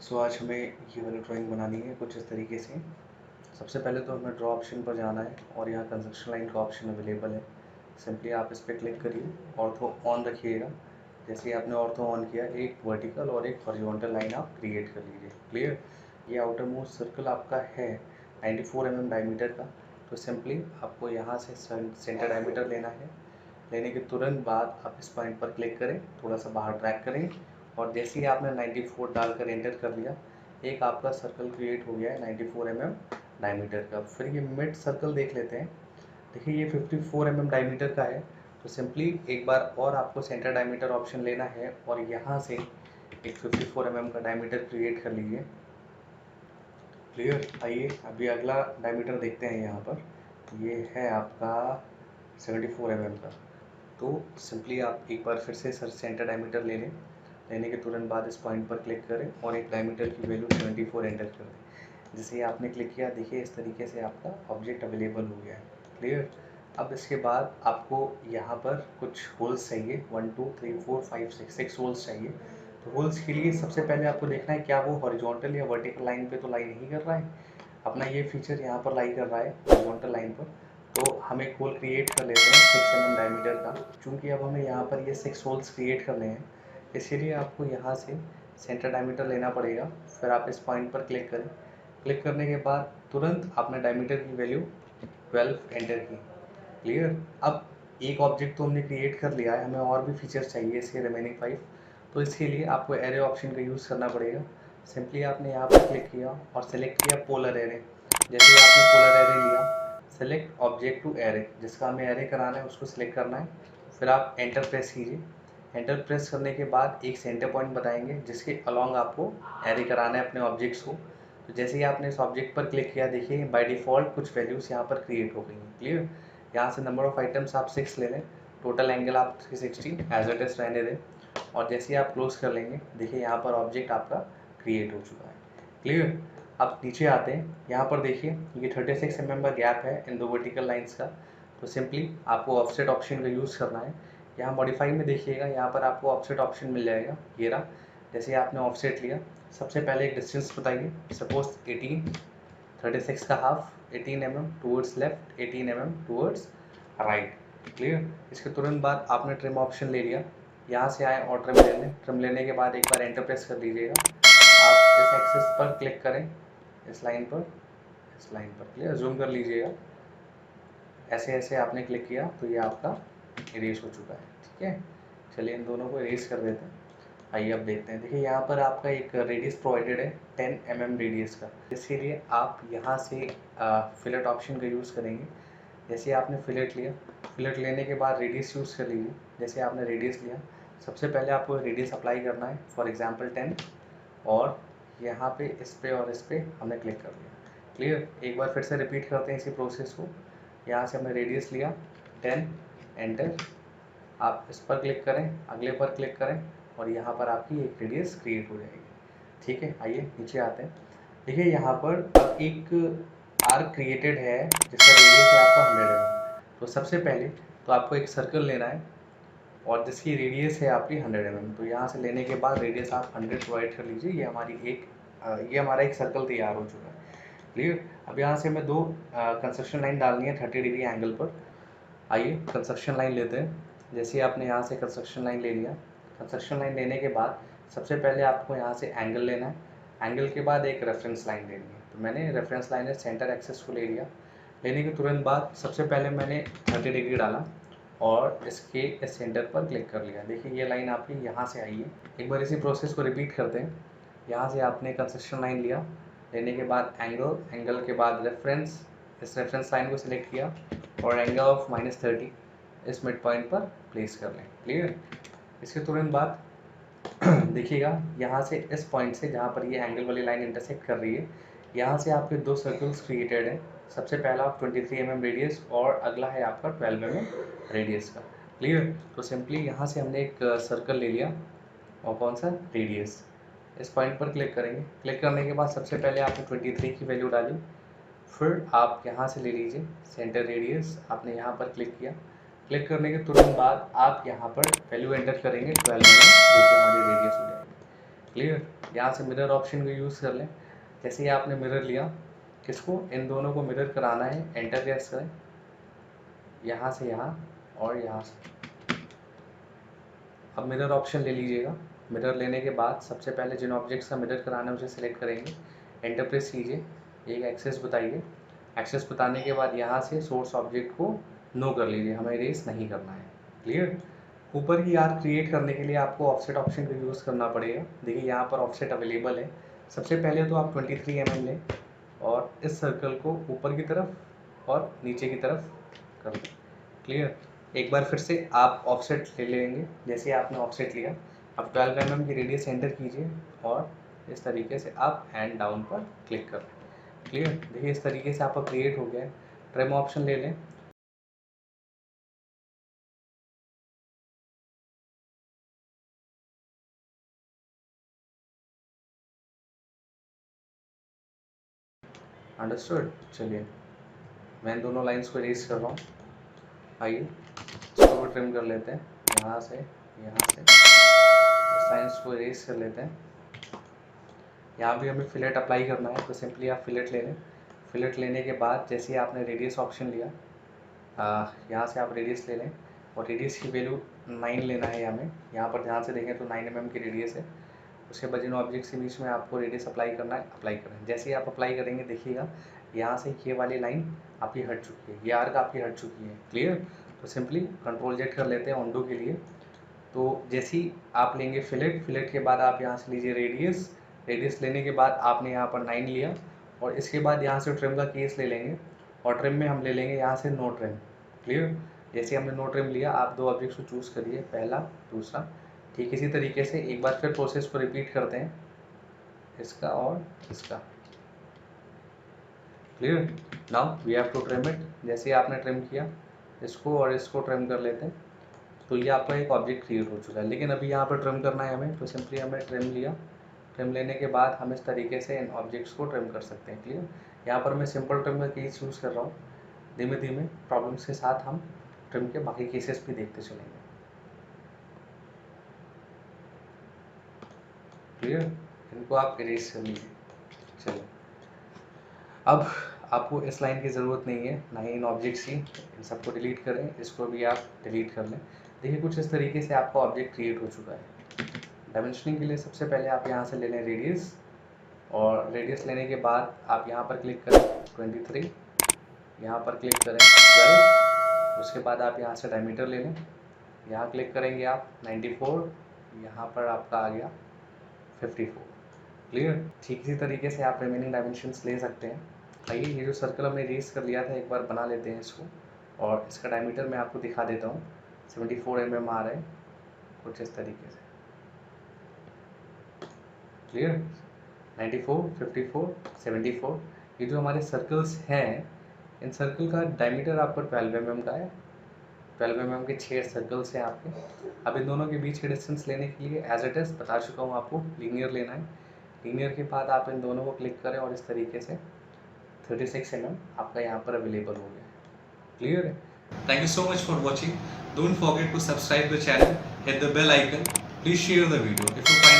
सो आज हमें ये वाली ड्राइंग बनानी है कुछ इस तरीके से। सबसे पहले तो हमें ड्रॉ ऑप्शन पर जाना है और यहाँ कंस्ट्रक्शन लाइन का ऑप्शन अवेलेबल है। सिंपली आप इस पर क्लिक करिए, ऑर्थो ऑन रखिएगा। जैसे ही आपने ऑर्थो ऑन किया, एक वर्टिकल और एक हॉरिजॉन्टल लाइन आप क्रिएट कर लीजिए। क्लियर। ये आउटर मोस्ट सर्कल आपका है 94 mm डायमीटर का। तो सिंपली आपको यहाँ से सेंटर डायमीटर लेना है। लेने के तुरंत बाद आप इस पॉइंट पर क्लिक करें, थोड़ा सा बाहर ड्रैग करें और जैसे ही आपने 94 डालकर एंटर कर लिया, एक आपका सर्कल क्रिएट हो गया है 94 mm डायमीटर का। फिर ये मिड सर्कल देख लेते हैं। देखिए ये 54 mm डायमीटर का है। तो सिंपली एक बार और आपको सेंटर डायमीटर ऑप्शन लेना है और यहाँ से एक 54 mm का डायमीटर क्रिएट कर लीजिए। क्लियर। आइए अभी अगला डायमीटर देखते हैं। यहाँ पर ये है आपका 74 mm का। तो सिंपली आप एक बार फिर से सेंटर डायमीटर ले लें। लेने के तुरंत बाद इस पॉइंट पर क्लिक करें और एक डायमीटर की वैल्यू 74 एंटर कर दें। जैसे ही आपने क्लिक किया, देखिए इस तरीके से आपका ऑब्जेक्ट अवेलेबल हो गया है। क्लियर। अब इसके बाद आपको यहाँ पर कुछ होल्स चाहिए, 1 2 3 4 5 6 होल्स चाहिए। तो होल्स के लिए सबसे पहले आपको देखना है क्या वो हॉरिजॉन्टल या वर्टिकल लाइन पे तो लाई नहीं कर रहा है। अपना ये फीचर यहाँ पर लाई कर रहा है हॉरिजॉन्टल लाइन पर। तो हम एक होल क्रिएट कर लेते हैं 6 mm डायमीटर का। चूँकि अब हमें यहाँ पर ये 6 होल्स क्रिएट करने हैं, इसीलिए आपको यहाँ से सेंटर डायमीटर लेना पड़ेगा। फिर आप इस पॉइंट पर क्लिक करें। क्लिक करने के बाद तुरंत आपने डायमीटर की वैल्यू 12 एंटर की। क्लियर। अब एक ऑब्जेक्ट तो हमने क्रिएट कर लिया है, हमें और भी फीचर्स चाहिए इसके रिमेनिंग 5। तो इसके लिए आपको एरे ऑप्शन का यूज़ करना पड़ेगा। सिंपली आपने यहाँ पर क्लिक किया और सेलेक्ट किया पोलर एरे। जैसे ही आपने पोलर एरे लिया, सेलेक्ट ऑब्जेक्ट टू एरे, जिसका हमें एरे कराना है उसको सिलेक्ट करना है। फिर आप एंटर प्रेस कीजिए। एंटर प्रेस करने के बाद एक सेंटर पॉइंट बताएंगे जिसके अलॉन्ग आपको एरे कराना है अपने ऑब्जेक्ट्स को। तो जैसे ही आपने इस ऑब्जेक्ट पर क्लिक किया, देखिए बाय डिफ़ॉल्ट कुछ वैल्यूज़ यहाँ पर क्रिएट हो गई हैं। क्लियर। यहाँ से नंबर ऑफ आइटम्स आप 6 ले लें। टोटल एंगल आप 360 एज इट इज रहने दें। और जैसे ही आप क्लोज कर लेंगे, देखिए यहाँ पर ऑब्जेक्ट आपका क्रिएट हो चुका है। क्लियर। अब नीचे आते हैं। यहाँ पर देखिए ये 36 mm का गैप है इन दो वर्टिकल लाइंस का। तो सिंपली आपको ऑफसेट ऑप्शन का यूज़ करना है। यहाँ मॉडिफाई में देखिएगा, यहाँ पर आपको ऑफसेट ऑप्शन मिल जाएगा। ये रहा। जैसे आपने ऑफसेट लिया, सबसे पहले एक डिस्टेंस बताइए। सपोज 18, 36 का half 18 mm towards left, 18 mm towards right. Clear. इसके तुरंत बाद आपने ट्रिम ऑप्शन ले लिया। यहाँ से आए और ट्रिम ले लें। ट्रिम लेने के बाद एक बार एंटर प्रेस कर लीजिएगा। आप इस एक्सिस पर क्लिक करें, इस लाइन पर, इस लाइन पर। क्लियर। जूम कर लीजिएगा। ऐसे ऐसे आपने क्लिक किया तो ये आपका इरेज हो चुका है। ठीक है। चलिए इन दोनों को इरेज कर देते हैं। आइए अब देखते हैं। देखिए यहाँ पर आपका एक रेडियस प्रोवाइडेड है 10 mm रेडियस का। इसीलिए आप यहाँ से फिलेट ऑप्शन का यूज़ करेंगे। जैसे आपने फिलेट लिया, फिलेट लेने के बाद रेडियस यूज़ कर लीजिए। जैसे आपने रेडियस लिया, सबसे पहले आपको रेडियस अप्लाई करना है, फॉर एग्जांपल 10। और यहाँ पे इस पे और इस पे हमने क्लिक कर लिया। क्लियर। एक बार फिर से रिपीट करते हैं इसी प्रोसेस को। यहाँ से हमने रेडियस लिया 10, एंटर। आप इस पर क्लिक करें, अगले पर क्लिक करें और यहाँ पर आपकी एक रेडियस क्रिएट हो जाएगी। ठीक है। आइए नीचे आते हैं। देखिए यहाँ पर अब एक आर्क क्रिएटेड है जिसका रेडियस है आपका 100 mm। तो सबसे पहले तो आपको एक सर्कल लेना है और जिसकी रेडियस है आपकी 100 mm। तो यहाँ से लेने के बाद रेडियस आप 100 प्रोवाइड कर लीजिए। ये हमारा एक सर्कल तैयार हो चुका है। क्लियर। अब यहाँ से हमें दो कंस्ट्रक्शन लाइन डालनी है 30 डिग्री एंगल पर। आइए कंस्ट्रक्शन लाइन लेते हैं। जैसे आपने यहाँ से कंस्ट्रक्शन लाइन ले लिया, कंस्ट्रक्शन लाइन लेने के बाद सबसे पहले आपको यहाँ से एंगल लेना है। एंगल के बाद एक रेफरेंस लाइन लेनी है। तो मैंने रेफरेंस लाइन है सेंटर एक्सेस को ले लिया। लेने के तुरंत बाद सबसे पहले मैंने 30 डिग्री डाला और इसके इस सेंटर पर क्लिक कर लिया। देखिए ये लाइन आपकी यहाँ से आई है। एक बार इसी प्रोसेस को रिपीट करते हैं। यहाँ से आपने कंस्ट्रक्शन लाइन लिया, लेने के बाद एंगल, एंगल के बाद रेफरेंस, इस रेफरेंस लाइन को सिलेक्ट किया और एंगल ऑफ -30 इस मिड पॉइंट पर प्लेस कर लें। क्लियर। इसके तुरंत बाद देखिएगा यहाँ से इस पॉइंट से जहाँ पर ये एंगल वाली लाइन इंटरसेक्ट कर रही है, यहाँ से आपके दो सर्कल्स क्रिएटेड हैं। सबसे पहला 23 mm रेडियस और अगला है आपका 12 mm रेडियस का। क्लियर। तो सिंपली यहाँ से हमने एक सर्कल ले लिया और कौन सा, रेडियस। इस पॉइंट पर क्लिक करेंगे। क्लिक करने के बाद सबसे पहले आपने 23 की वैल्यू डाली। फिर आप यहाँ से ले लीजिए सेंटर रेडियस, आपने यहाँ पर क्लिक किया। क्लिक करने के तुरंत बाद आप यहाँ पर वैल्यू एंटर करेंगे 12 mm, जो कि हमारी रेडियस हो जाएगी। क्लियर। यहाँ से मिरर ऑप्शन को यूज़ कर लें। जैसे ही आपने मिरर लिया, किसको, इन दोनों को मिरर कराना है, एंटर प्रेस करें, यहाँ से यहाँ और यहाँ से। अब मिरर ऑप्शन ले लीजिएगा। मिरर लेने के बाद सबसे पहले जिन ऑब्जेक्ट्स का मिरर कराना है उसे सिलेक्ट करेंगे, एंटर प्रेस कीजिए, एक एक्सेस बताइए। एक्सेस बताने के बाद यहाँ से सोर्स ऑब्जेक्ट को नो कर लीजिए, हमें इरेज नहीं करना है। क्लियर। ऊपर की आर्क क्रिएट करने के लिए आपको ऑफसेट ऑप्शन का यूज़ करना पड़ेगा। देखिए यहाँ पर ऑफसेट अवेलेबल है। सबसे पहले तो आप 23 mm लें और इस सर्कल को ऊपर की तरफ और नीचे की तरफ कर दें। क्लियर। एक बार फिर से आप ऑफसेट ले लेंगे। जैसे आपने ऑफसेट लिया, अब 12 mm की रेडियस एंटर कीजिए और इस तरीके से अप एंड डाउन पर क्लिक करें। क्लियर। देखिए इस तरीके से आपका क्रिएट हो गया है। ट्रिम ऑप्शन ले लें। अंडरस्टूड। चलिए मैं इन दोनों लाइंस को इरेज कर रहा हूँ। आइए इसको ट्रिम कर लेते हैं, यहाँ से इस लाइंस को इरेज कर लेते हैं। यहाँ भी हमें फिलेट अप्लाई करना है, तो सिंपली आप फिलेट ले लें। फिलेट लेने के बाद जैसे ही आपने रेडियस ऑप्शन लिया, यहाँ से आप रेडियस ले लें और रेडियस की वैल्यू 9 लेना है हमें। यहाँ पर ध्यान से देखें तो 9 mm की रेडियस है। उसके बाद जिन ऑब्जेक्ट्स के बीच में आपको रेडियस अप्लाई करना है, अप्लाई करें। जैसे ही आप अप्लाई करेंगे देखिएगा यहाँ से ये वाली लाइन आपकी हट चुकी है, ये आर्क आपकी हट चुकी है। क्लियर। तो सिंपली कंट्रोल जेड कर लेते हैं ऑनडू के लिए। तो जैसे ही आप लेंगे फिलेट के बाद आप यहाँ से लीजिए रेडियस लेने के बाद आपने यहाँ पर 9 लिया और इसके बाद यहाँ से ट्रिम का केस ले लेंगे और ट्रिम में हम ले लेंगे यहाँ से नो ट्रिम। क्लियर। जैसे हमने नो ट्रिम लिया, आप दो ऑब्जेक्ट्स को चूज़ करिए, पहला दूसरा। ठीक इसी तरीके से एक बार फिर प्रोसेस को रिपीट करते हैं, इसका और इसका। Clear. Now we have to trim it. जैसे आपने ट्रिम किया, इसको और इसको ट्रिम कर लेते हैं, तो ये आपका एक ऑब्जेक्ट क्रिएट हो चुका है। लेकिन अभी यहाँ पर ट्रिम करना है हमें, तो सिंपली हमें ट्रिम लिया। ट्रिम लेने के बाद हम इस तरीके से इन ऑब्जेक्ट्स को ट्रिम कर सकते हैं। क्लियर। यहाँ पर मैं सिंपल ट्रिम का केस यूज़ कर रहा हूँ। धीमे धीमे प्रॉब्लम्स के साथ हम ट्रिम के बाकी केसेस भी देखते चलेंगे। क्लियर। इनको आप इरेज कर लीजिए। चलिए अब आपको इस लाइन की ज़रूरत नहीं है, ना ही इन ऑब्जेक्ट्स की। इन सबको डिलीट करें, इसको भी आप डिलीट कर लें। देखिए कुछ इस तरीके से आपका ऑब्जेक्ट क्रिएट हो चुका है। डायमेंशनिंग के लिए सबसे पहले आप यहाँ से ले लें रेडियस, और रेडियस लेने के बाद आप यहाँ पर क्लिक करें 23, यहाँ पर क्लिक करें 12, उसके बाद आप यहाँ से डायमीटर ले लें, यहाँ क्लिक करेंगे आप 94, यहाँ पर आपका आ गया 54। क्लियर। ठीक इसी तरीके से आप रिमेनिंग डायमेंशंस ले सकते हैं। आइए ये जो सर्कल हमने रेस कर लिया था एक बार बना लेते हैं इसको, और इसका डायमीटर मैं आपको दिखा देता हूँ। 74 mm आ रहा है कुछ इस तरीके से। क्लियर। 94, 54, 74, ये जो हमारे सर्कल्स हैं, इन सर्कल का डायमीटर आपका 12 mm का है। 12 mm के 6 सर्कल्स हैं आपके। अब इन दोनों के बीच के डिस्टेंस लेने के लिए एज इट इज़ बता चुका हूँ आपको, लीनियर लेना है। लीनियर के बाद आप इन दोनों को क्लिक करें और इस तरीके से 36 mm आपका यहाँ पर अवेलेबल हो गया है। क्लियर है। Thank you so much for watching. Don't forget to subscribe the channel, hit the bell icon. Please share the video if you find